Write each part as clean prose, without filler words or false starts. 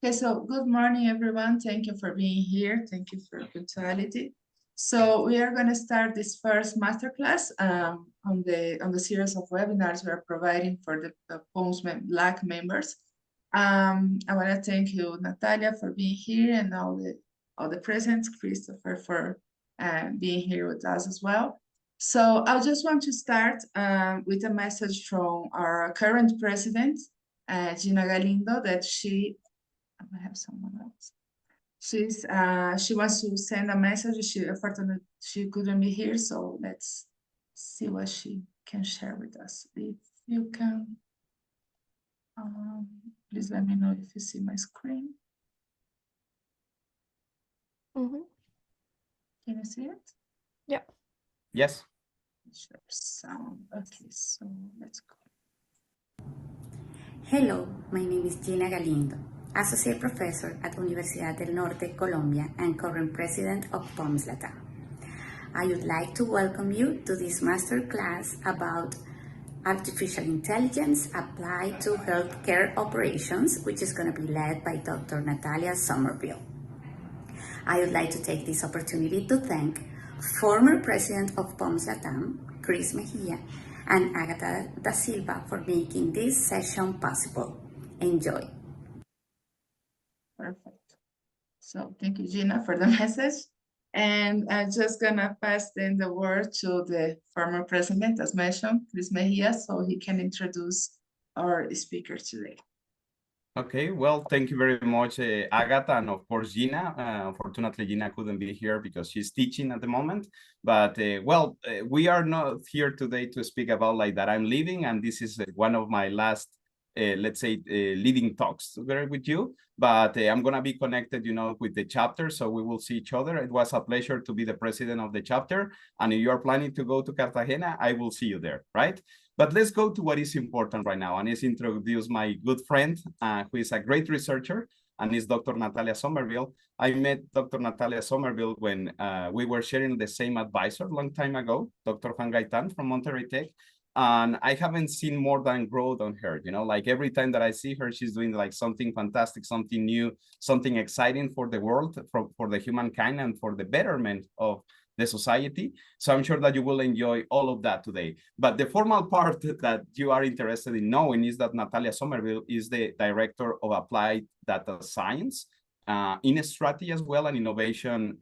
Okay, so good morning, everyone. Thank you for being here. Thank you for punctuality. So we are going to start this first masterclass on the series of webinars we are providing for the POMS Black members. I want to thank you, Natalia, for being here, and all the presents, Christopher for being here with us as well. So I just want to start with a message from our current president, Gina Galindo, that I have someone else. She wants to send a message. Unfortunately, she couldn't be here, so let's see what she can share with us. If you can, please let me know if you see my screen. Mm-hmm. Can you see it? Yeah. Yes. Share sound. Okay, so let's go. Hello, my name is Gina Galindo, Associate Professor at Universidad del Norte, Colombia, and current President of POMS Latam. I would like to welcome you to this master class about artificial intelligence applied to healthcare operations, which is going to be led by Dr. Natalia Summerville. I would like to take this opportunity to thank former President of POMS Latam, Chris Mejia, and Agatha da Silva for making this session possible. Enjoy. Perfect. So thank you, Gina, for the message. And I'm just gonna pass then the word to the former president, as mentioned, Chris Mejia, so he can introduce our speaker today. Okay, well, thank you very much, Agatha, and of course, Gina. Unfortunately, Gina couldn't be here because she's teaching at the moment. But we are not here today to speak about like that I'm leaving, and this is one of my last, let's say, leading talks together with you. But I'm gonna be connected, with the chapter, so we will see each other. It was a pleasure to be the president of the chapter, and if you are planning to go to Cartagena, I will see you there, right? But let's go to what is important right now, and is introduce my good friend, who is a great researcher, and is Dr. Natalia Summerville. I met Dr. Natalia Summerville when we were sharing the same advisor a long time ago, Dr. Juan Gaitan from Monterrey Tech, and I haven't seen more than growth on her. Like every time that I see her, she's doing like something fantastic, something new, something exciting for the world, for the humankind, and for the betterment of the society. So I'm sure that you will enjoy all of that today. But the formal part that you are interested in knowing is that Natalia Summerville is the Director of Applied Data Science in strategy as well, and innovation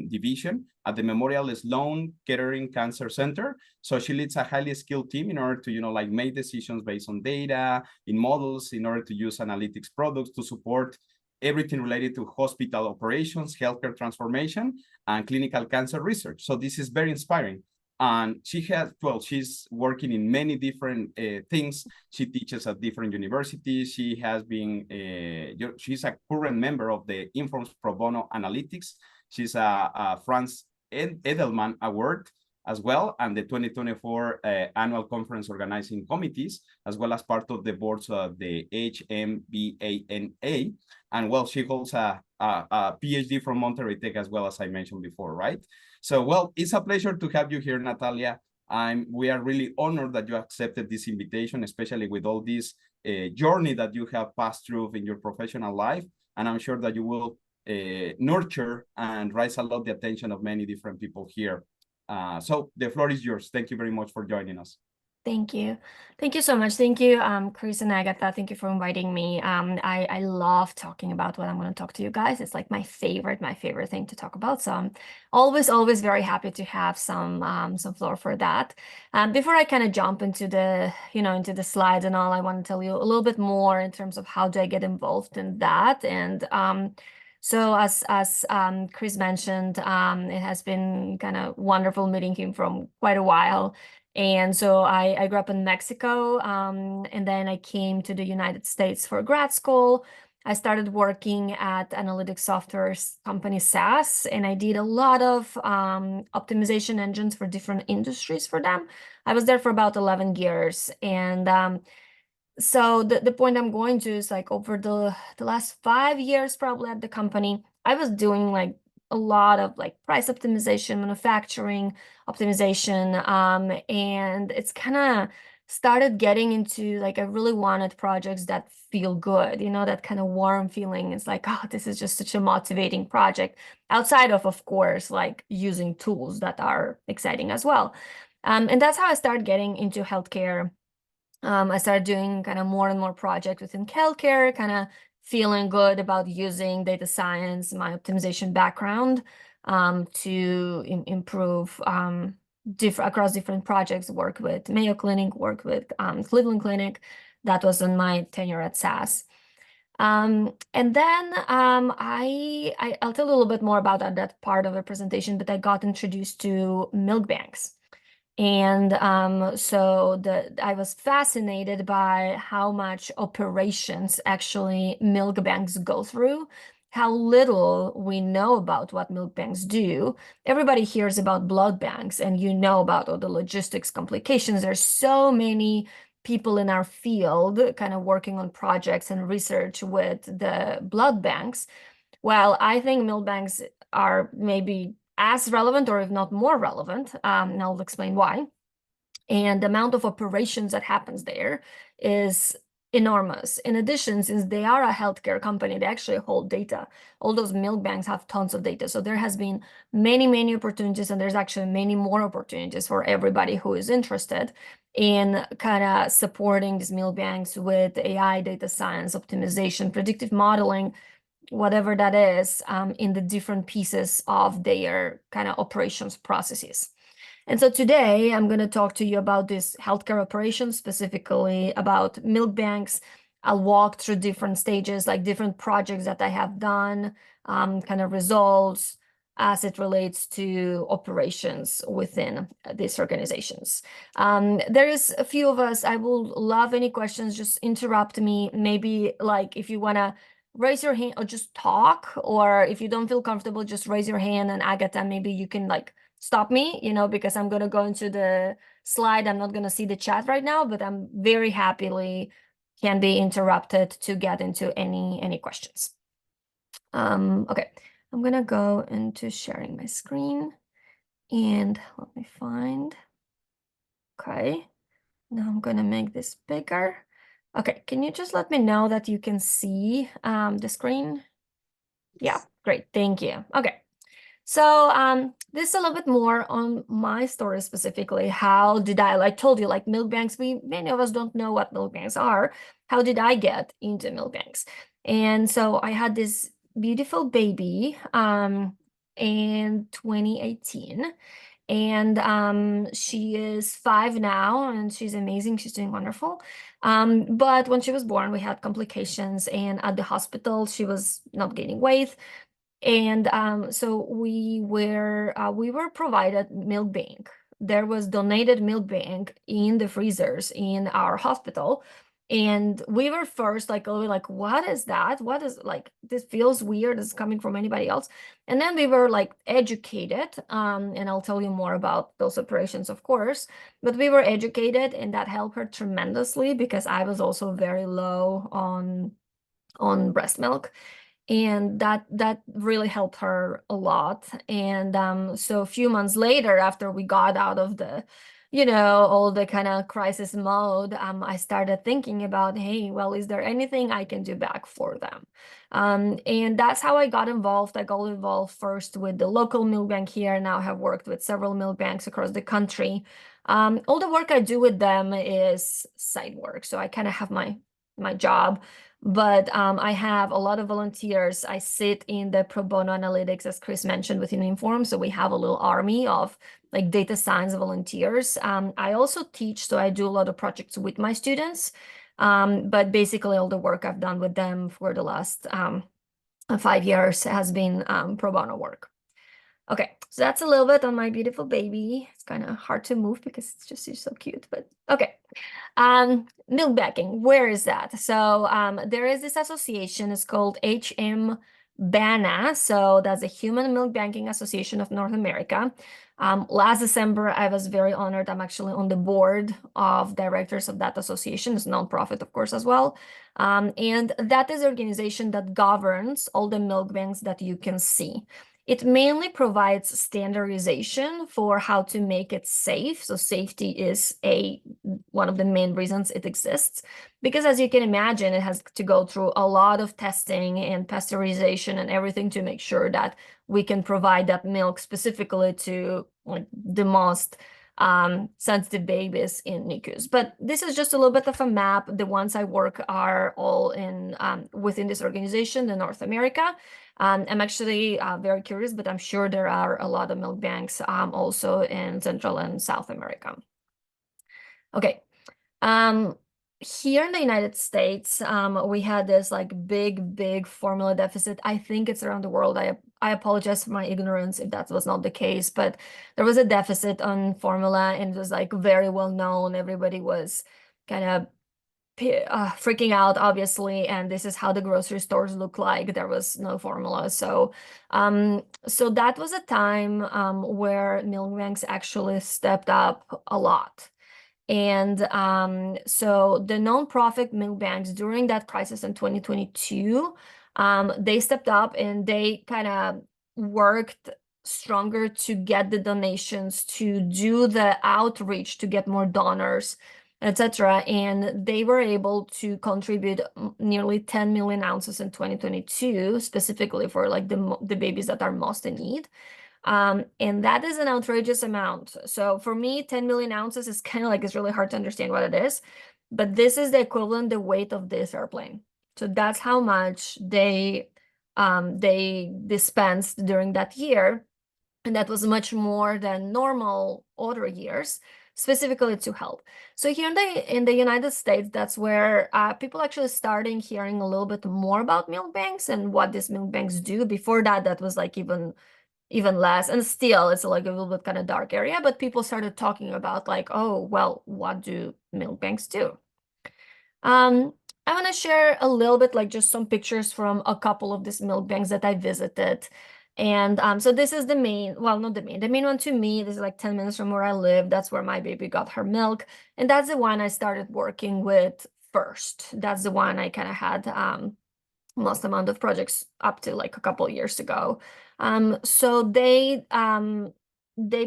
division at the Memorial Sloan Kettering Cancer Center. So she leads a highly skilled team in order to, make decisions based on data, in models, in order to use analytics products to support everything related to hospital operations, healthcare transformation, and clinical cancer research. So this is very inspiring. And she's working in many different things. She teaches at different universities. She has been, she's a current member of the Informs Pro Bono Analytics. She's a Franz Edelman Award as well, and the 2024 annual conference organizing committees, as well as part of the boards of the HMBANA. And well, she holds a PhD from Monterrey Tech as well, as I mentioned before, right? So, well, it's a pleasure to have you here, Natalia. We are really honored that you accepted this invitation, especially with all this journey that you have passed through in your professional life. And I'm sure that you will nurture and raise a lot the attention of many different people here. So the floor is yours. Thank you very much for joining us. Thank you. Thank you so much. Thank you, Chris and Agatha. Thank you for inviting me. I love talking about what I'm going to talk to you guys. It's like my favorite thing to talk about. So I'm always very happy to have some floor for that. Before I kind of jump into the, into the slides and all, I want to tell you a little bit more in terms of how do I get involved in that. And so as Chris mentioned, it has been kind of wonderful meeting him from quite a while. And so I grew up in Mexico, and then I came to the United States for grad school. I started working at analytics software company SAS, and I did a lot of optimization engines for different industries for them. I was there for about 11 years. And so the point I'm going to is like over the last 5 years probably at the company, I was doing like a lot of like price optimization, manufacturing optimization, and it's kind of started getting into like, I really wanted projects that feel good, you know, that kind of warm feeling. It's like, oh, this is just such a motivating project, outside of course, like using tools that are exciting as well. And that's how I started getting into healthcare. I started doing kind of more and more projects within healthcare, kind of feeling good about using data science, my optimization background, to improve across different projects, work with Mayo Clinic, work with Cleveland Clinic. That was in my tenure at SAS. And then I'll tell a little bit more about that part of the presentation, but I got introduced to milk banks. And so I was fascinated by how much operations actually milk banks go through, how little we know about what milk banks do. Everybody hears about blood banks, and you know about all the logistics complications. There's so many people in our field kind of working on projects and research with the blood banks. Well, I think milk banks are maybe as relevant, or if not more relevant, and I'll explain why. And the amount of operations that happens there is enormous. In addition, since they are a healthcare company, they actually hold data. All those milk banks have tons of data. So there has been many, many opportunities, and there's actually many more opportunities for everybody who is interested in kind of supporting these milk banks with AI, data science, optimization, predictive modeling, whatever that is, in the different pieces of their kind of operations processes. And so today I'm going to talk to you about this healthcare operations, specifically about milk banks. I'll walk through different stages, like different projects that I have done, kind of results as it relates to operations within these organizations. There is a few of us. I will love any questions. Just interrupt me. Maybe like if you want to raise your hand or just talk, or if you don't feel comfortable, just raise your hand, and Agatha, maybe you can like stop me, you know, because I'm going to go into the slide. I'm not going to see the chat right now, but I'm very happily can be interrupted to get into any questions. Okay, I'm going to go into sharing my screen, and let me find. Okay, now I'm going to make this bigger. Okay, can you just let me know that you can see the screen? Yeah, great, thank you. Okay. So this is a little bit more on my story specifically. How did I told you, like milk banks, many of us don't know what milk banks are. How did I get into milk banks? And so I had this beautiful baby in 2018. And she is 5 now, and she's amazing. She's doing wonderful. But when she was born, we had complications, and at the hospital, she was not gaining weight. And so we were provided milk bank. There was donated milk bank in the freezers in our hospital. And we were first like a little like, what is that? What is like, this feels weird. It's coming from anybody else. And then we were like educated. And I'll tell you more about those operations, of course. But we were educated, and that helped her tremendously, because I was also very low on breast milk. And that really helped her a lot. And so a few months later, after we got out of the, you know, all the kind of crisis mode, I started thinking about, hey, well, is there anything I can do back for them? And that's how I got involved. I got involved first with the local milk bank here. Now I have worked with several milk banks across the country. All the work I do with them is side work. So I kind of have my job. But I have a lot of volunteers. I sit in the pro bono analytics, as Chris mentioned, within Inform. So we have a little army of like data science volunteers. I also teach, so I do a lot of projects with my students. But basically all the work I've done with them for the last 5 years has been pro bono work. Okay, so that's a little bit on my beautiful baby. It's kind of hard to move because it's just so cute, but okay. Milk banking, where is that? So there is this association, it's called HMBANA. So that's the Human Milk Banking Association of North America. Last December, I was very honored. I'm actually on the board of directors of that association. It's nonprofit, of course, as well. And that is the organization that governs all the milk banks that you can see. It mainly provides standardization for how to make it safe. So safety is one of the main reasons it exists, because as you can imagine, it has to go through a lot of testing and pasteurization and everything to make sure that we can provide that milk specifically to like the most sensitive babies in NICUs. But this is just a little bit of a map. The ones I work are all in within this organization in North America. I'm actually very curious, but I'm sure there are a lot of milk banks also in Central and South America. Okay. Here in the United States, we had this like big formula deficit. I think it's around the world. I apologize for my ignorance if that was not the case, but there was a deficit on formula and it was like very well known. Everybody was kind of freaking out, obviously, and this is how the grocery stores look like. There was no formula. So that was a time where milk banks actually stepped up a lot. And so the nonprofit milk banks during that crisis in 2022, they stepped up and they kind of worked stronger to get the donations, to do the outreach, to get more donors, etc. And they were able to contribute nearly 10 million ounces in 2022, specifically for like the babies that are most in need. And that is an outrageous amount. So for me, 10 million ounces is kind of like, it's really hard to understand what it is, but this is the equivalent, the weight of this airplane. So that's how much they dispensed during that year. And that was much more than normal other years, specifically to help. So here in the United States, that's where people actually starting hearing a little bit more about milk banks and what these milk banks do. Before that, that was like even less, and still it's like a little bit kind of dark area, but people started talking about like, oh, well, what do milk banks do? I want to share a little bit like just some pictures from a couple of these milk banks that I visited. And so this is the main, well, not the main one to me. This is like 10 minutes from where I live. That's where my baby got her milk. And that's the one I started working with first. That's the one I kind of had most amount of projects up to like a couple of years ago. So they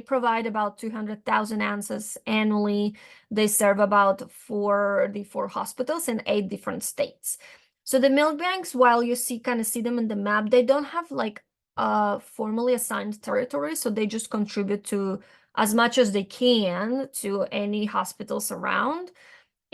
provide about 200,000 ounces annually. They serve about 44 hospitals in 8 different states. So the milk banks, while you kind of see them in the map, they don't have like a formally assigned territory. So they just contribute to as much as they can to any hospitals around.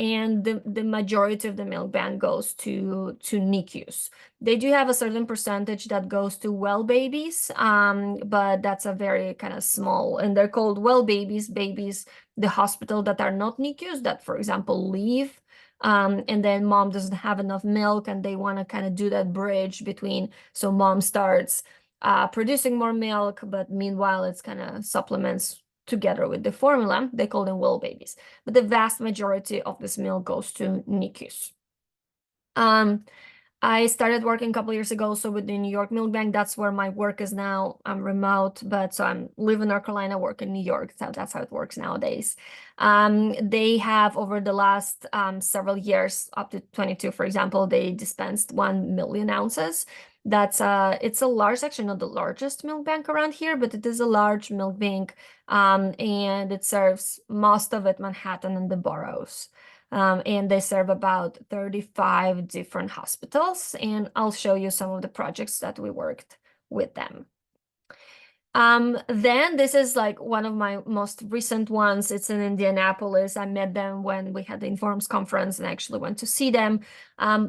And the majority of the milk bank goes to NICUs. They do have a certain percentage that goes to well babies, but that's a very kind of small, and they're called well babies, the hospital that are not NICUs, that, for example, leave, and then mom doesn't have enough milk and they want to kind of do that bridge between, so mom starts producing more milk, but meanwhile it's kind of supplements together with the formula. They call them well babies, but the vast majority of this milk goes to NICUs. I started working a couple years ago, so with the New York Milk Bank, that's where my work is now. I'm remote, but so I'm live in North Carolina, work in New York. So that's how it works nowadays. They have over the last several years, up to 22, for example, they dispensed 1 million ounces. That's it's a large, actually not the largest milk bank around here, but it is a large milk bank, and it serves most of it Manhattan and the boroughs. And they serve about 35 different hospitals, and I'll show you some of the projects that we worked with them. Then this is like one of my most recent ones. It's in Indianapolis. I met them when we had the Informs conference and actually went to see them.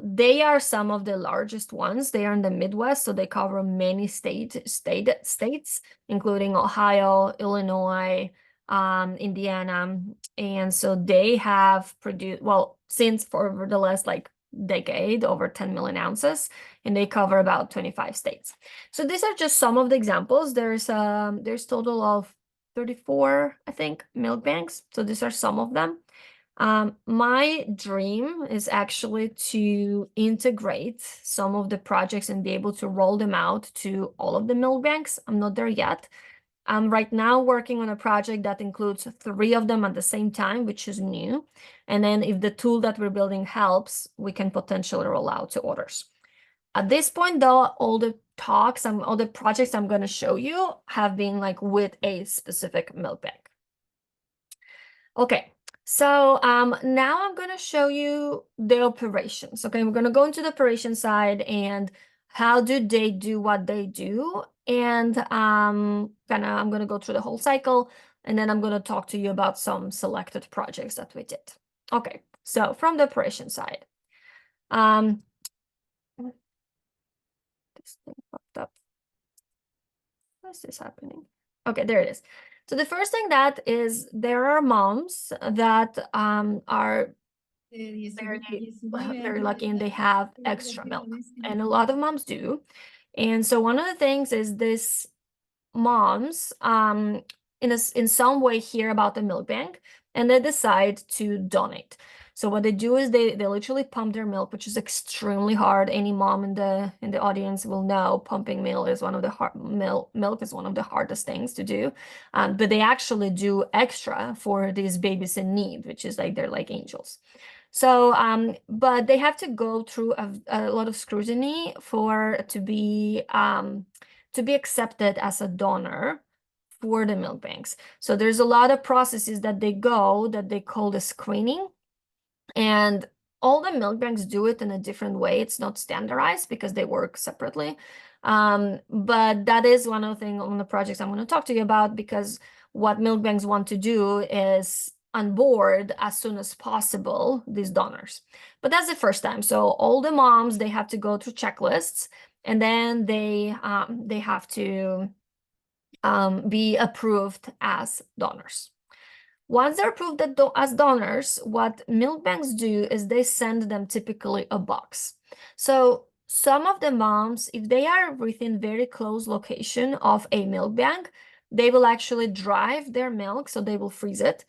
They are some of the largest ones. They are in the Midwest, so they cover many states, including Ohio, Illinois, Indiana. And so they have produced, well, since for the last like decade, over 10 million ounces, and they cover about 25 states. So these are just some of the examples. There's total of 34, I think, milk banks. So these are some of them. My dream is actually to integrate some of the projects and be able to roll them out to all of the milk banks. I'm not there yet. I'm right now working on a project that includes 3 of them at the same time, which is new. And then if the tool that we're building helps, we can potentially roll out to others. At this point, though, all the talks and all the projects I'm going to show you have been like with a specific milk bank. Okay, so now I'm going to show you the operations. Okay, we're going to go into the operation side and how do they do what they do. And I'm going to go through the whole cycle, and then I'm going to talk to you about some selected projects that we did. Okay, so from the operation side. This thing popped up. What is this happening? Okay, there it is. So the first thing that is there are moms that are very lucky and they have extra milk, and a lot of moms do. And so one of the things is this moms in some way hear about the milk bank and they decide to donate. So what they do is they literally pump their milk, which is extremely hard. Any mom in the audience will know pumping milk is one of the milk is one of the hardest things to do. But they actually do extra for these babies in need, which is like they're like angels. So but they have to go through a lot of scrutiny to be accepted as a donor for the milk banks. So there's a lot of processes that they call the screening. And all the milk banks do it in a different way. It's not standardized because they work separately. But that is one of the projects I'm going to talk to you about, because what milk banks want to do is onboard as soon as possible these donors. But that's the first time. So all the moms, they have to go through checklists, and then they have to be approved as donors. Once they're approved as donors, what milk banks do is they send them typically a box. So some of the moms, if they are within very close location of a milk bank, they will actually drive their milk, so they will freeze it.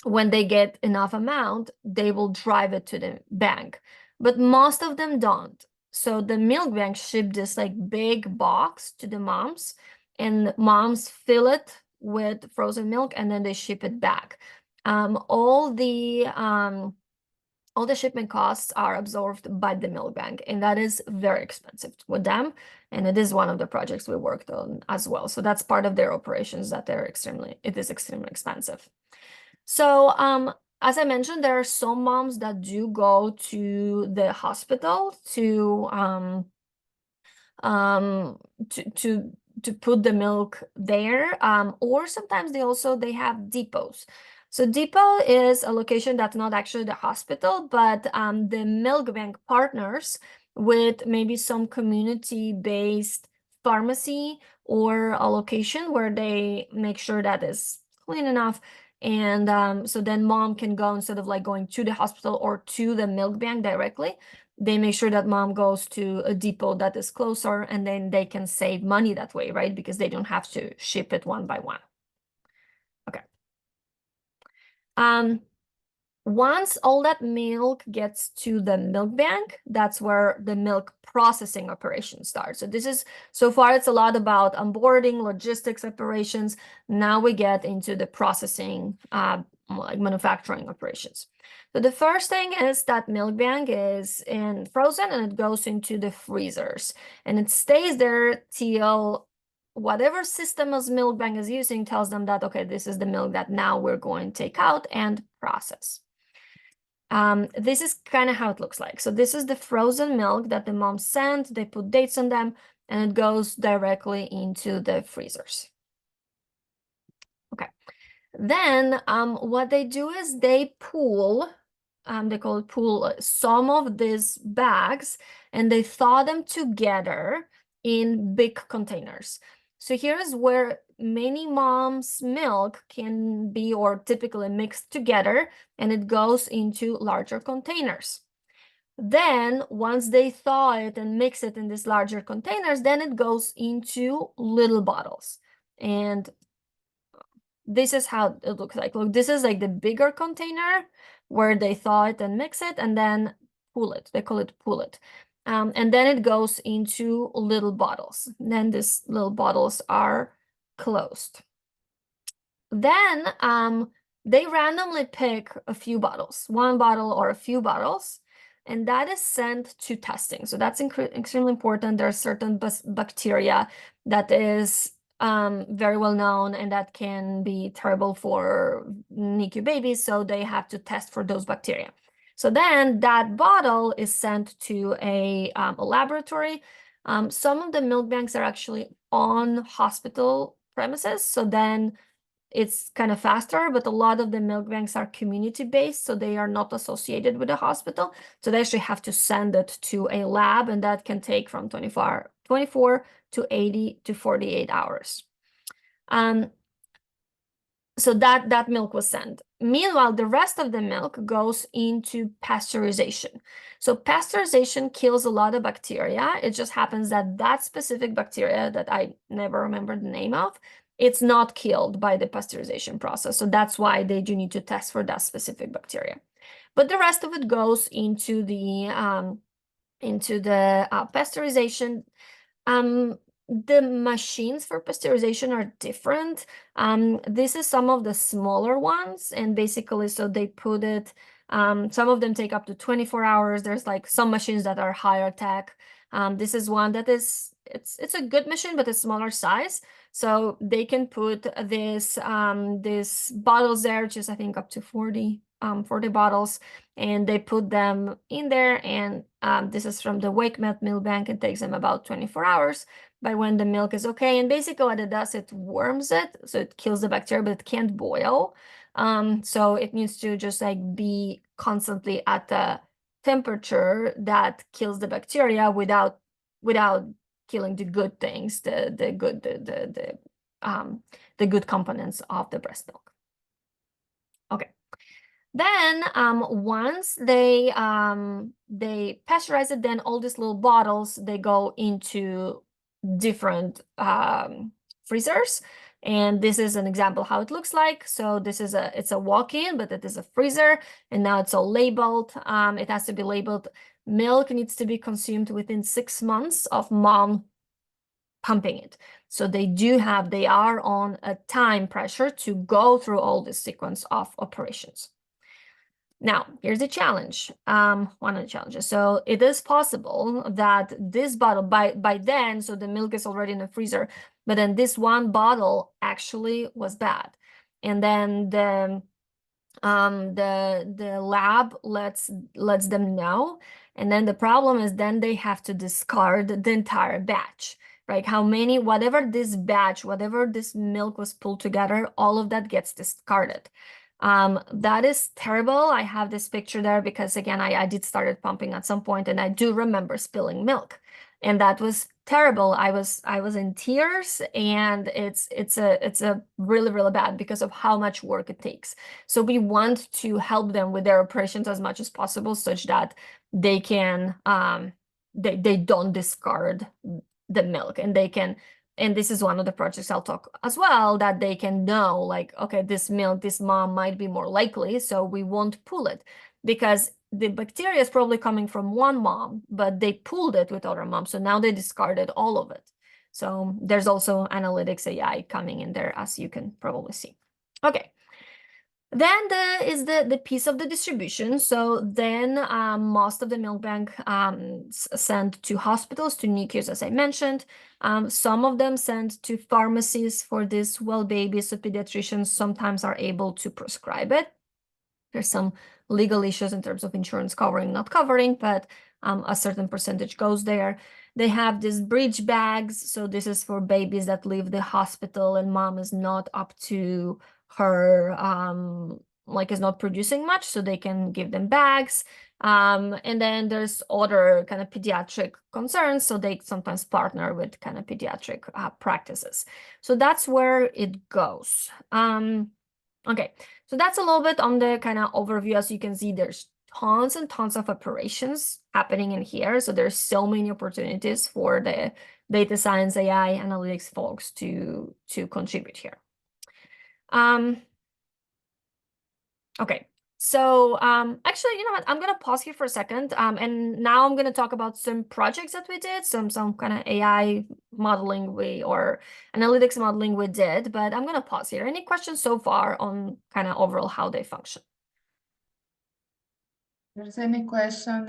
When they get enough amount, they will drive it to the bank. But most of them don't. So the milk bank ship this like big box to the moms, and moms fill it with frozen milk, and then they ship it back. All the shipment costs are absorbed by the milk bank, and that is very expensive with them. And it is one of the projects we worked on as well. So that's part of their operations, that it is extremely expensive. So as I mentioned, there are some moms that do go to the hospital to put the milk there, or sometimes they have depots. So depot is a location that's not actually the hospital, but the milk bank partners with maybe some community-based pharmacy or a location where they make sure that is clean enough. And so then mom can go, instead of like going to the hospital or to the milk bank directly, they make sure that mom goes to a depot that is closer, and then they can save money that way, right? Because they don't have to ship it one by one. Okay. Once all that milk gets to the milk bank, that's where the milk processing operation starts. So so far it's a lot about onboarding, logistics operations. Now we get into the processing, like manufacturing operations. So the first thing is that milk bank is in frozen, and it goes into the freezers, and it stays there till whatever system as milk bank is using tells them that, okay, this is the milk that now we're going to take out and process. This is kind of how it looks like. So this is the frozen milk that the mom sent. They put dates on them, and it goes directly into the freezers. Okay. Then what they do is they pool, they call it pool, some of these bags, and they thaw them together in big containers. So here is where many moms' milk can be, or typically mixed together, and it goes into larger containers. Then once they thaw it and mix it in these larger containers, then it goes into little bottles. And this is how it looks like. Look, this is like the bigger container where they thaw it and mix it, and then pool it. They call it pool it. And then it goes into little bottles. Then these little bottles are closed. Then they randomly pick a few bottles, one bottle or a few bottles, and that is sent to testing. So that's extremely important. There are certain bacteria that is very well known and that can be terrible for NICU babies, so they have to test for those bacteria. So then that bottle is sent to a laboratory. Some of the milk banks are actually on hospital premises, so then it's kind of faster, but a lot of the milk banks are community-based, so they are not associated with the hospital. So they actually have to send it to a lab, and that can take from 24 to 80 to 48 hours. So that milk was sent. Meanwhile, the rest of the milk goes into pasteurization. So pasteurization kills a lot of bacteria. It just happens that that specific bacteria that I never remember the name of, it's not killed by the pasteurization process. So that's why they do need to test for that specific bacteria. But the rest of it goes into the pasteurization. The machines for pasteurization are different. This is some of the smaller ones, and basically, so they put it, some of them take up to 24 hours. There's like some machines that are higher tech. This is one that is, it's a good machine, but it's smaller size. So they can put this bottles there, which is I think up to 40 bottles, and they put them in there. And this is from the WakeMed milk bank. It takes them about 24 hours. By when the milk is okay, and basically what it does, it warms it, so it kills the bacteria, but it can't boil. So it needs to just like be constantly at the temperature that kills the bacteria without killing the good things, the good components of the breast milk. Okay. Then once they pasteurize it, then all these little bottles, they go into different freezers, and this is an example how it looks like. So this is it's a walk-in, but it is a freezer, and now it's all labeled. It has to be labeled. Milk needs to be consumed within 6 months of mom pumping it. So they are on a time pressure to go through all this sequence of operations. Now, here's the challenge, one of the challenges. So it is possible that this bottle, by then, so the milk is already in the freezer, but then this one bottle actually was bad. And then the lab lets them know. And then the problem is then they have to discard the entire batch, right? Whatever this batch, whatever this milk was pulled together, all of that gets discarded. That is terrible. I have this picture there because again, I did started pumping at some point, and I do remember spilling milk, and that was terrible. I was in tears, and it's a really, really bad because of how much work it takes. So we want to help them with their operations as much as possible, such that they can they don't discard the milk, and they can. And this is one of the projects I'll talk as well, that they can know, like, okay, this milk, this mom might be more likely, so we won't pull it, because the bacteria is probably coming from one mom, but they pulled it with other moms, so now they discarded all of it. So there's also analytics AI coming in there, as you can probably see. Okay. Then is the piece of the distribution. So then most of the milk bank sent to hospitals, to NICUs, as I mentioned. Some of them sent to pharmacies for this well babies, so pediatricians sometimes are able to prescribe it. There's some legal issues in terms of insurance covering, not covering, but a certain percentage goes there. They have these bridge bags. So this is for babies that leave the hospital and mom is not up to her, is not producing much, so they can give them bags. And then there's other kind of pediatric concerns, so they sometimes partner with kind of pediatric practices. So that's where it goes. Okay, so that's a little bit on the kind of overview. As you can see, there's tons and tons of operations happening in here. So there's so many opportunities for the data science, AI, analytics folks to contribute here. Okay, so actually, you know what? I'm gonna pause here for a second, and now I'm gonna talk about some projects that we did, some kind of AI modeling or analytics modeling we did, but I'm gonna pause here. Any questions so far on kind of overall how they function? there's any question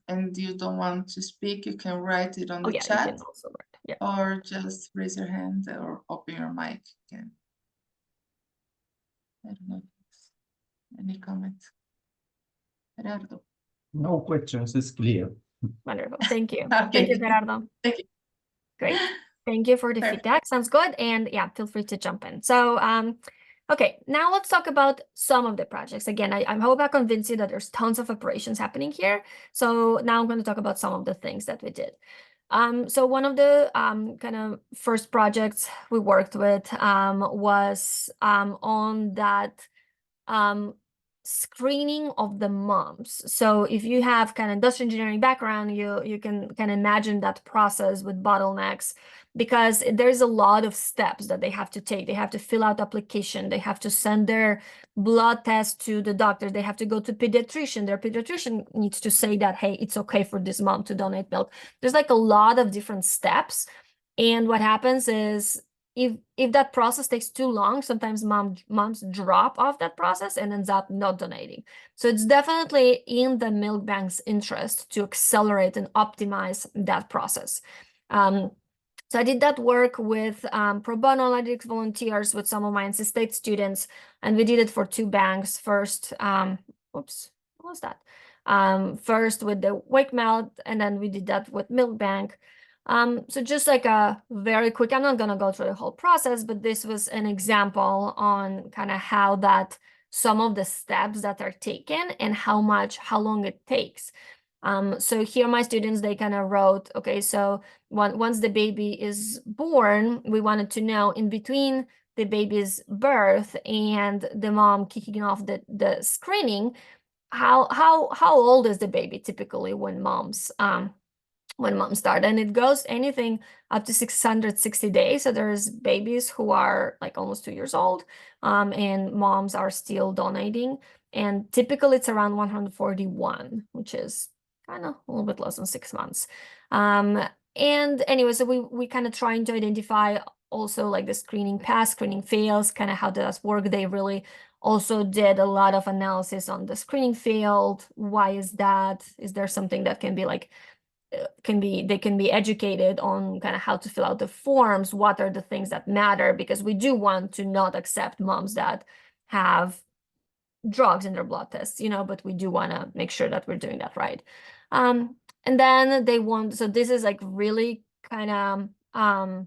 and you don't want to speak, you can write it on Oh the yeah, you chat can also write. Yeah. or just raise your hand or open your mic again. I don't know. Any comment? Gerardo. No questions, it's clear. Wonderful. Thank you. Okay. Thank you, Gerardo. Thank you. Great. Thank you for the Perfect. feedback. Sounds good. And yeah, feel free to jump in. So, okay, now let's talk about some of the projects. Again, I hope I convinced you that there's tons of operations happening here. So now I'm going to talk about some of the things that we did. So one of the kind of first projects we worked with was on that screening of the moms. So if you have kind of industrial engineering background, you can kind of imagine that process with bottlenecks, because there's a lot of steps that they have to take. They have to fill out application. They have to send their blood test to the doctor. They have to go to pediatrician. Their pediatrician needs to say that, hey, it's okay for this mom to donate milk. There's like a lot of different steps. And what happens is, if that process takes too long, sometimes moms drop off that process and ends up not donating. So it's definitely in the milk bank's interest to accelerate and optimize that process. So I did that work with pro bono analytics volunteers with some of my NC State students, and we did it for 2 banks. First, oops, what was that? First with the Wake Melt, and then we did that with Milk Bank. So just like a very quick, I'm not gonna go through the whole process, but this was an example on kind of how that some of the steps that are taken and how long it takes. So here my students, they kind of wrote, okay, so once the baby is born, we wanted to know in between the baby's birth and the mom kicking off the screening, how old is the baby typically when moms start, and it goes anything up to 660 days. So there's babies who are like almost 2 years old, and moms are still donating, and typically it's around 141, which is kind of a little bit less than 6 months. And anyway, so we kind of trying to identify also like the screening pass, screening fails, kind of how does work. They really also did a lot of analysis on the screening failed. Why is that? Is there something that can be like they can be educated on kind of how to fill out the forms, what are the things that matter, because we do want to not accept moms that have drugs in their blood tests, but we do want to make sure that we're doing that right. And then so this is like really kind of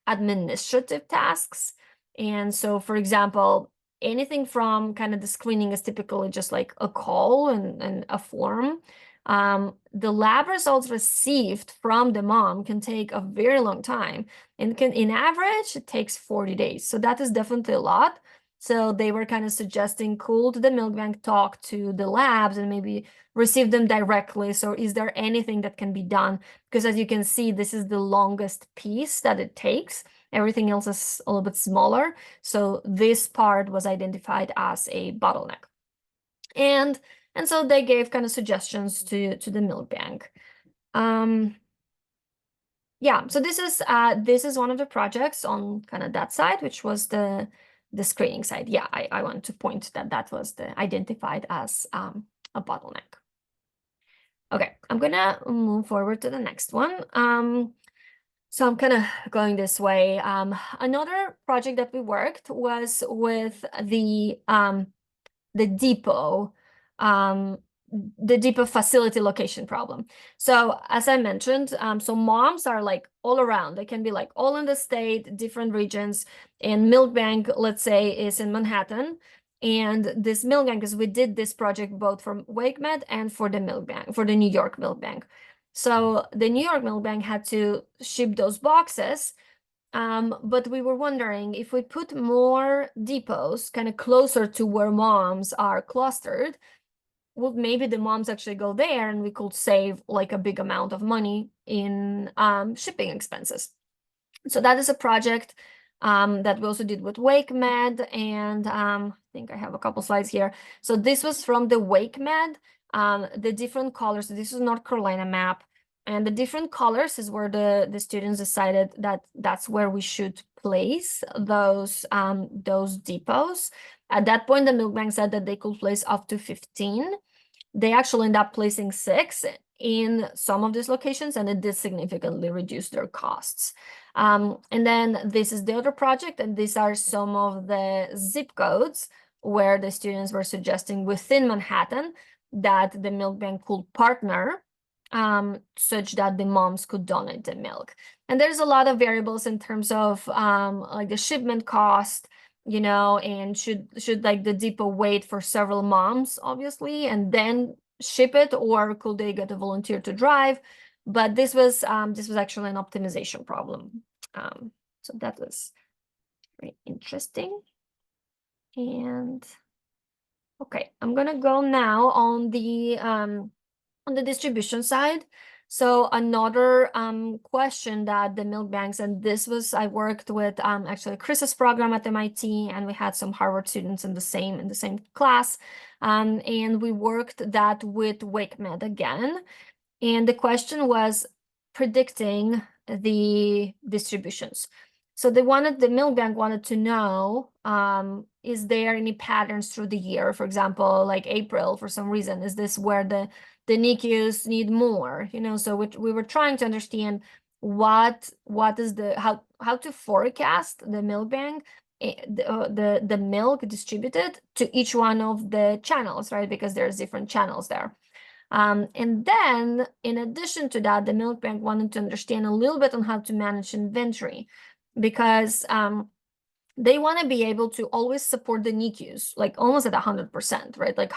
administrative tasks. And so, for example, anything from kind of the screening is typically just like a call and a form. The lab results received from the mom can take a very long time, and in average, it takes 40 days. So that is definitely a lot. So they were kind of suggesting, could the milk bank talk to the labs and maybe receive them directly? So is there anything that can be done? Because as you can see, this is the longest piece that it takes. Everything else is a little bit smaller. So this part was identified as a bottleneck. And so they gave kind of suggestions to the milk bank. Yeah, so this is one of the projects on kind of that side, which was the screening side. Yeah, I want to point that was identified as a bottleneck. Okay, I'm gonna move forward to the next one. So I'm kind of going this way. Another project that we worked was with the depot, the depot facility location problem. So as I mentioned, so moms are like all around. They can be like all in the state, different regions, and milk bank, let's say, is in Manhattan. And this milk bank, because we did this project both from WakeMed and for the milk bank, for the New York milk bank. So the New York milk bank had to ship those boxes. But we were wondering if we put more depots kind of closer to where moms are clustered, would maybe the moms actually go there and we could save like a big amount of money in shipping expenses. So that is a project that we also did with WakeMed, and I think I have a couple slides here. So this was from the WakeMed, the different colors. So this is North Carolina map. And the different colors is where the students decided that that's where we should place those depots. At that point, the milk bank said that they could place up to 15. they actually end up placing 6 in some of these locations, and it did significantly reduce their costs. And then this is the other project, and these are some of the zip codes where the students were suggesting within Manhattan that the milk bank could partner such that the moms could donate the milk. And there's a lot of variables in terms of like the shipment cost, you know, and should like the depot wait for several moms, obviously, and then ship it, or could they get a volunteer to drive? But this was actually an optimization problem. So that was very interesting. And okay, I'm gonna go now on the distribution side. So another question that the milk banks, and this was, I worked with actually Chris's program at MIT, and we had some Harvard students in the same class, and we worked that with WakeMed again. And the question was predicting the distributions. So the milk bank wanted to know, is there any patterns through the year? For example, like April, for some reason, is this where the NICUs need more? You know, so we were trying to understand what is how to forecast the milk bank, the milk distributed to each one of the channels, right? Because there's different channels there. And then, in addition to that, the milk bank wanted to understand a little bit on how to manage inventory, because they want to be able to always support the NICUs, like almost at 100%, right? Like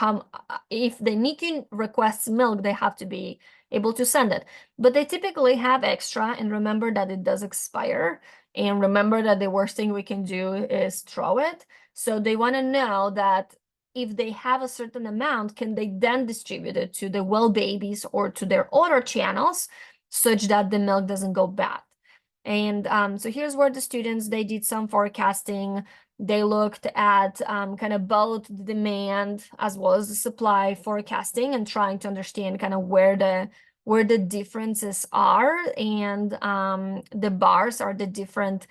if the NICU requests milk, they have to be able to send it. But they typically have extra, and remember that it does expire. And remember that the worst thing we can do is throw it. So they want to know that if they have a certain amount, can they then distribute it to the well babies or to their other channels such that the milk doesn't go bad? And so here's where the students, they did some forecasting. They looked at kind of both the demand as well as the supply forecasting, and trying to understand kind of where the differences are. And the bars are the different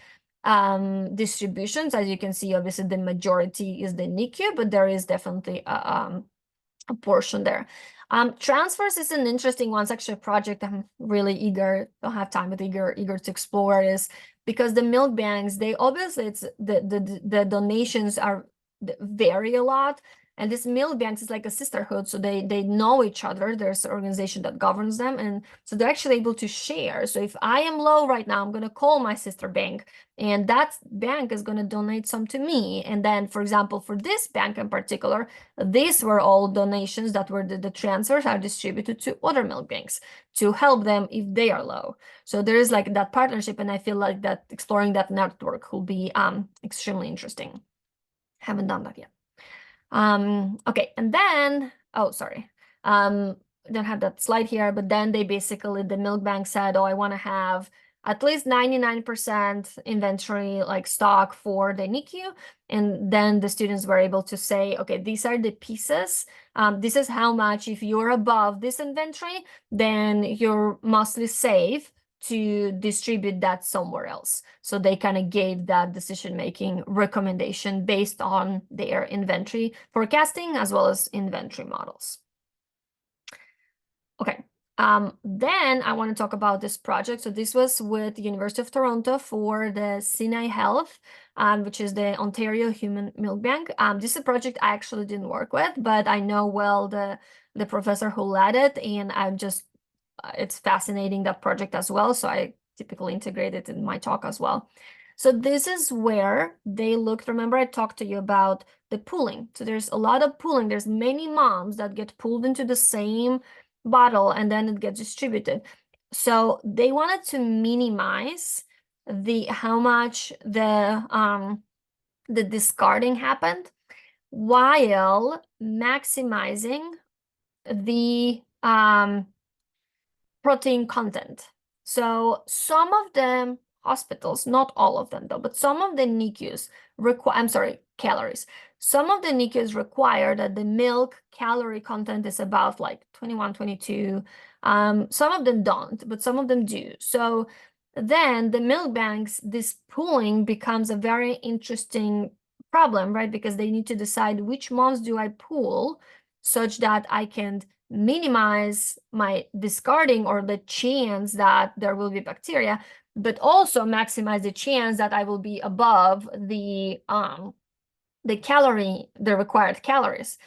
distributions. As you can see, obviously the majority is the NICU, but there is definitely a portion there. Transfers is an interesting one. It's actually a project I'm really eager, don't have time, but eager to explore, is because the milk banks, they obviously, it's the donations vary a lot. And this milk banks is like a sisterhood, so they know each other. There's an organization that governs them, and so they're actually able to share. So if I am low right now, I'm going to call my sister bank, and that bank is going to donate some to me. And then, for example, for this bank in particular, these were all donations that were the transfers are distributed to other milk banks to help them if they are low. So there is like that partnership, and I feel like that exploring that network will be extremely interesting. Haven't done that yet. Okay, and then, oh, sorry, don't have that slide here, but then they basically, the milk bank said, oh, I want to have at least 99% inventory, like stock for the NICU. And then the students were able to say, okay, these are the pieces. This is how much, if you're above this inventory, then you're mostly safe to distribute that somewhere else. So they kind of gave that decision-making recommendation based on their inventory forecasting as well as inventory models. Okay, then I want to talk about this project. So this was with the University of Toronto for the Sinai Health, which is the Ontario Human Milk Bank. This is a project I actually didn't work with, but I know well the professor who led it, and I'm just it's fascinating, that project as well. So I typically integrate it in my talk as well. So this is where they looked, remember I talked to you about the pooling. So there's a lot of pooling. There's many moms that get pulled into the same bottle, and then it gets distributed. So they wanted to minimize how much the discarding happened while maximizing the protein content. So some of the hospitals, not all of them though, but some of the NICUs calories. Some of the NICUs require that the milk calorie content is about like 21, 22. Some of them don't, but some of them do. So then the milk banks, this pooling becomes a very interesting problem, right? Because they need to decide which moms do I pool such that I can minimize my discarding or the chance that there will be bacteria, but also maximize the chance that I will be above the required calories.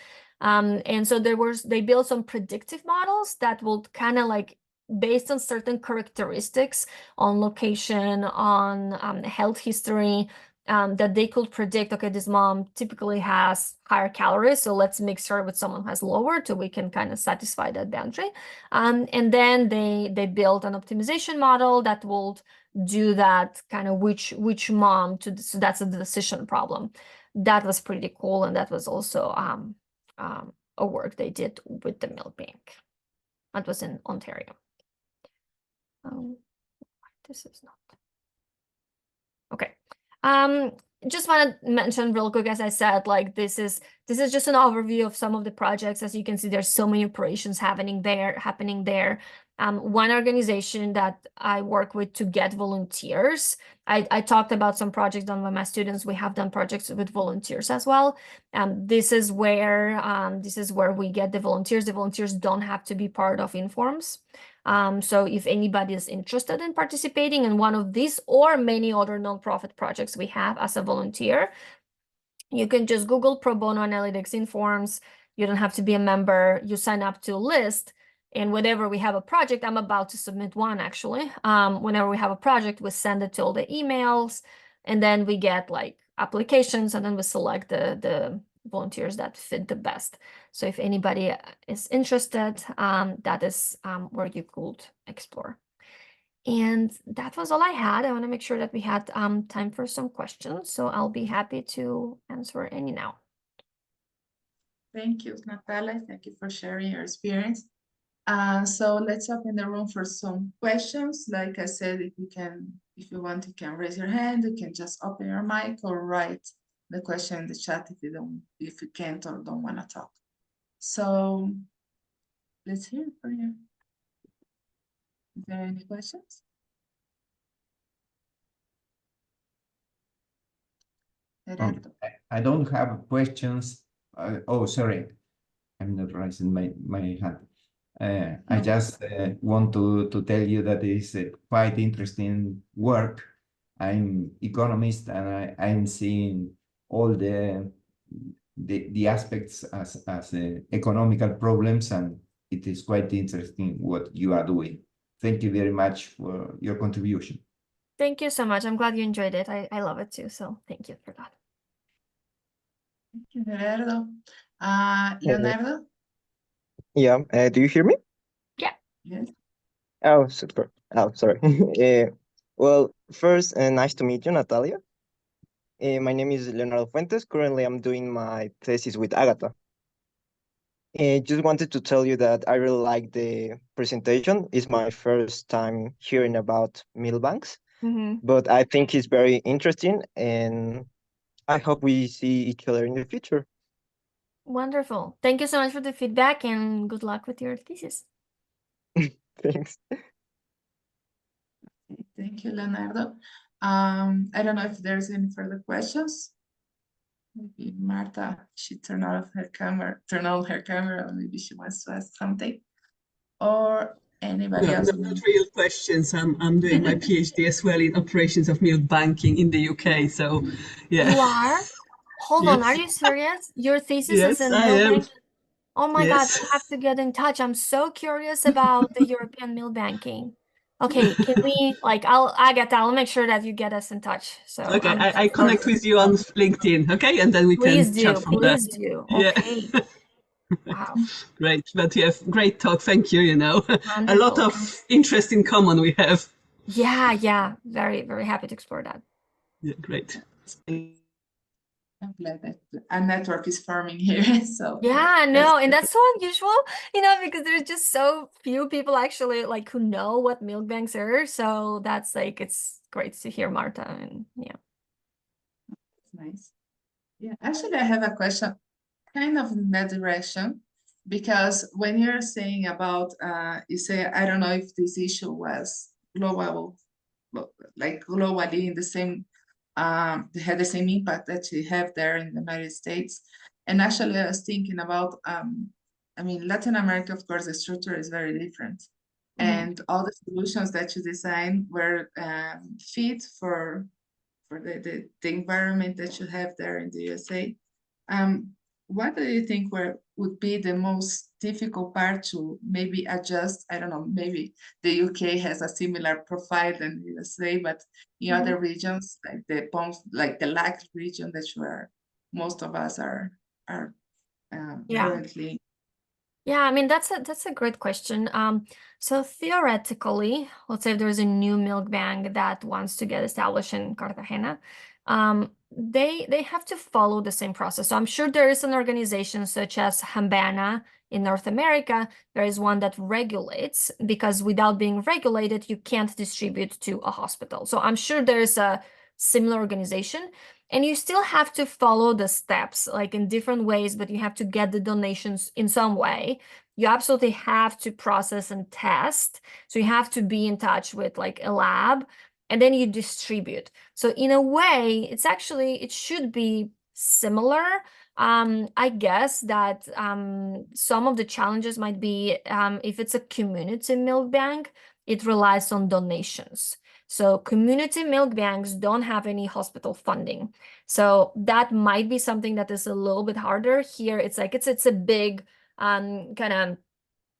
And so they built some predictive models that will kind of like, based on certain characteristics on location, on health history, that they could predict, okay, this mom typically has higher calories, so let's mix her with someone who has lower, so we can kind of satisfy that boundary. And then they built an optimization model that will do that kind of which mom to, so that's a decision problem. That was pretty cool, and that was also a work they did with the milk bank. That was in Ontario. This is not okay. Just want to mention real quick, as I said, like this is just an overview of some of the projects. As you can see, there's so many operations happening there. One organization that I work with to get volunteers. I talked about some projects done by my students. We have done projects with volunteers as well. This is where we get the volunteers. The volunteers don't have to be part of Informs. So if anybody is interested in participating in one of these or many other nonprofit projects we have as a volunteer, you can just Google Pro Bono Analytics Informs. You don't have to be a member. You sign up to a list, and whenever we have a project, I'm about to submit one actually. Whenever we have a project, we send it to all the emails, and then we get like applications, and then we select the volunteers that fit the best. So if anybody is interested, that is where you could explore. And that was all I had. I want to make sure that we had time for some questions, so I'll be happy to answer any now. Thank you, Natalia. Thank you for sharing your experience. So let's open the room for some questions. Like I said, if you want, you can raise your hand. You can just open your mic or write the question in the chat if you can't or don't want to talk. So let's hear it for you. Is there any questions? Gerardo. I don't have questions. Oh, sorry. I'm not raising my hand. I just want to tell you that it's quite interesting work. I'm economist, and I'm seeing all the aspects as economical problems, and it is quite interesting what you are doing. Thank you very much for your contribution. Thank you so much. I'm glad you enjoyed it. I love it too, so thank you for that. Thank you, Gerardo. Leonardo? Yeah, do you hear me? Yeah. Yes. Oh, super. Oh, sorry. Well, first, nice to meet you, Natalia. My name is Leonardo Fuentes. Currently, I'm doing my thesis with Agatha. Just wanted to tell you that I really like the presentation. It's my first time hearing about meal banks, but I think it's very interesting, and I hope we see each other in the future. Wonderful. Thank you so much for the feedback, and good luck with your thesis. Thanks. Thank you, Leonardo. I don't know if there's any further questions. Maybe Marta, she turned on her camera, or maybe she wants to ask something. Or anybody else? Not real questions. I'm doing my PhD as well in operations of milk banking in the UK. So, yeah. You are? Hold on, Yes. are you serious? Your thesis Yes, is in I milk am. banking? Oh my God, Yes. we have to get in touch. I'm so curious about the European meal banking. Okay, can we I'll make sure that you get us in touch. So Okay, I'm I connect with you on LinkedIn, okay? And then we Please can chat do, from there. please do. Yeah. Okay. Wow. Great. But yeah, great talk. Thank you, A lot Wonderful. of interest in common we have. Yeah. Very, very happy to explore that. Yeah, great. I'm glad that a network is forming here. So Yeah, no, and that's so unusual, because there's just so few people actually like who know what milk banks are. So that's like, it's great to hear Marta, and yeah. nice. Yeah, actually, I have a question kind of in that direction, because when you're saying about, you say, I don't know if this issue was global, like globally in the same, they had the same impact that you have there in the United States. And actually, I was thinking about I mean, Latin America, of course, the structure is very different. And all the solutions that you design were fit for the environment that you have there in the USA. What do you think would be the most difficult part to maybe adjust? I don't know, maybe the UK has a similar profile than the USA, but in other regions, like the LAC region that most of us are currently. Yeah, I mean that's a great question. So theoretically, let's say if there's a new milk bank that wants to get established in Cartagena, they have to follow the same process. So I'm sure there is an organization such as Hambana in North America. There is one that regulates, because without being regulated, you can't distribute to a hospital. So I'm sure there's a similar organization. And you still have to follow the steps, like in different ways, but you have to get the donations in some way. You absolutely have to process and test. So you have to be in touch with like a lab, and then you distribute. So in a way, it should be similar. I guess that some of the challenges might be if it's a community milk bank, it relies on donations. So community milk banks don't have any hospital funding. So that might be something that is a little bit harder. Here, it's like it's a big kind of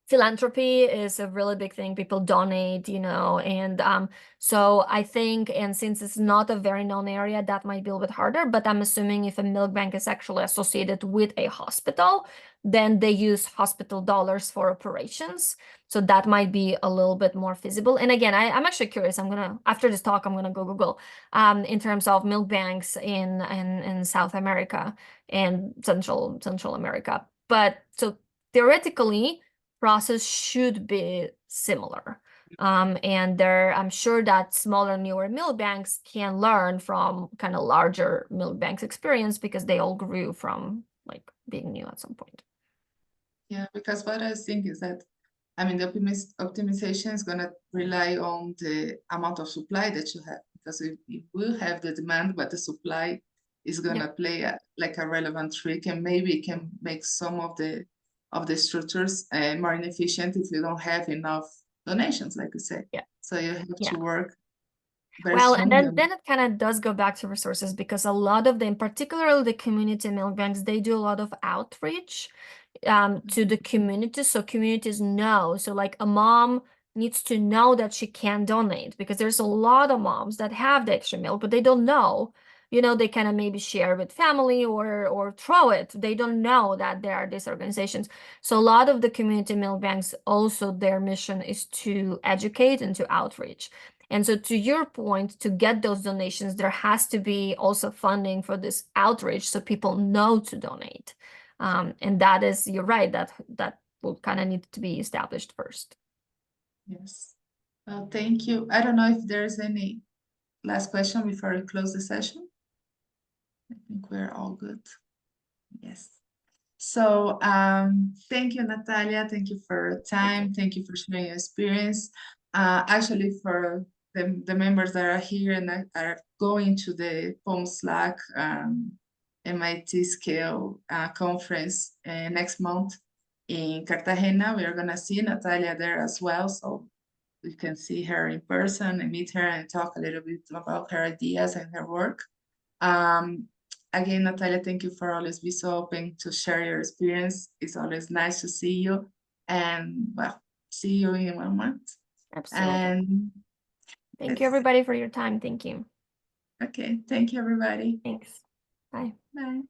philanthropy is a really big thing. People donate, and so I think, and since it's not a very known area, that might be a little bit harder, but I'm assuming if a milk bank is actually associated with a hospital, then they use hospital dollars for operations. So that might be a little bit more feasible. And again, I'm actually curious. After this talk, I'm gonna go Google in terms of milk banks in South America and Central America. But so theoretically, process should be similar. And I'm sure that smaller, newer milk banks can learn from kind of larger milk banks experience, because they all grew from like being new at some point. Yeah, because what I think is that, I mean, the optimization is going to rely on the amount of supply that you have, because you will have the demand, but the supply is going to play a relevant trick, and maybe it can make some of the structures more inefficient if you don't have enough donations, like you say. Yeah. So you have to work very well, strongly. And then it kind of does go back to resources, because a lot of them, particularly the community milk banks, they do a lot of outreach to the community, so communities know. So like a mom needs to know that she can donate, because there's a lot of moms that have the extra milk, but they don't know. They kind of maybe share with family or throw it. They don't know that there are these organizations. So a lot of the community milk banks, also their mission is to educate and to outreach. And so to your point, to get those donations, there has to be also funding for this outreach, so people know to donate. And that is, you're right, that will kind of need to be established first. Yes. Well, thank you. I don't know if there's any last question before we close the session. I think we're all good. Yes. So thank you, Natalia. Thank you for your time. Thank you for sharing your experience. Actually, for the members that are here and that are going to the POMSLAC MIT Scale conference next month in Cartagena, we are going to see Natalia there as well. So we can see her in person and meet her and talk a little bit about her ideas and her work. Again, Natalia, thank you for always being so open to share your experience. It's always nice to see you, and well, see you in 1 month. Absolutely. And thank you, everybody, for your time. Thank you. Okay, thank you, everybody. Thanks. Bye. Bye.